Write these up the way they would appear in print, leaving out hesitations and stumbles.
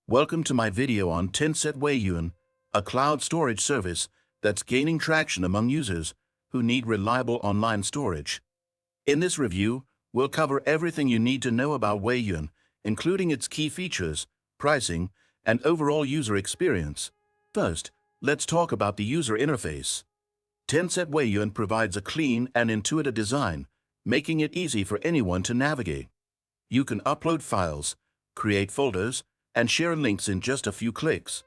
Welcome to my video on Tencent Weiyun, a cloud storage service that's gaining traction among users who need reliable online storage. In this review, we'll cover everything you need to know about Weiyun, including its key features, pricing, and overall user experience. First, let's talk about the user interface. Tencent Weiyun provides a clean and intuitive design, making it easy for anyone to navigate. You can upload files, create folders, and share links in just a few clicks.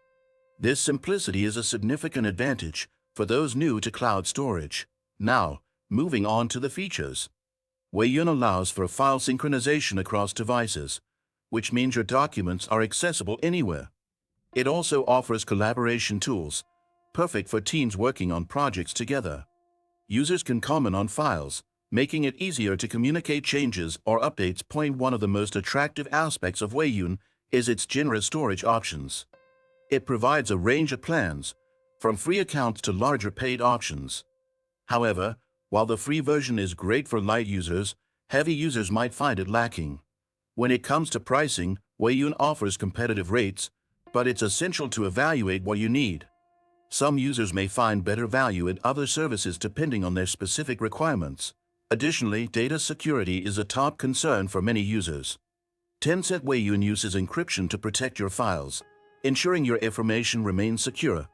This simplicity is a significant advantage for those new to cloud storage. Now, moving on to the features. Weiyun allows for file synchronization across devices, which means your documents are accessible anywhere. It also offers collaboration tools, perfect for teams working on projects together. Users can comment on files, making it easier to communicate changes or updates. One of the most attractive aspects of Weiyun is its generous storage options. It provides a range of plans, from free accounts to larger paid options. However, while the free version is great for light users, heavy users might find it lacking. When it comes to pricing, Weiyun offers competitive rates, but it's essential to evaluate what you need. Some users may find better value in other services depending on their specific requirements. Additionally, data security is a top concern for many users. Tencent Weiyun uses encryption to protect your files, ensuring your information remains secure.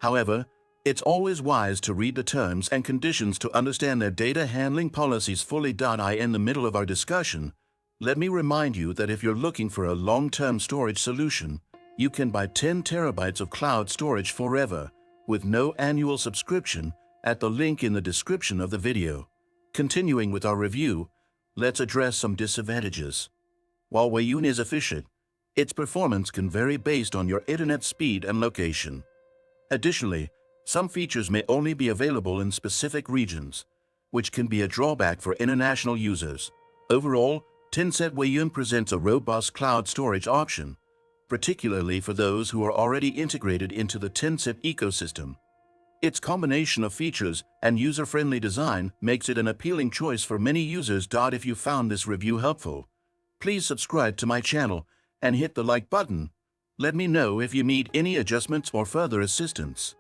However, it's always wise to read the terms and conditions to understand their data handling policies fully. In the middle of our discussion, let me remind you that if you're looking for a long-term storage solution, you can buy 10 terabytes of cloud storage forever with no annual subscription at the link in the description of the video. Continuing with our review, let's address some disadvantages. While Weiyun is efficient, its performance can vary based on your internet speed and location. Additionally, some features may only be available in specific regions, which can be a drawback for international users. Overall, Tencent Weiyun presents a robust cloud storage option, particularly for those who are already integrated into the Tencent ecosystem. Its combination of features and user-friendly design makes it an appealing choice for many users. If you found this review helpful, please subscribe to my channel and hit the like button. Let me know if you need any adjustments or further assistance.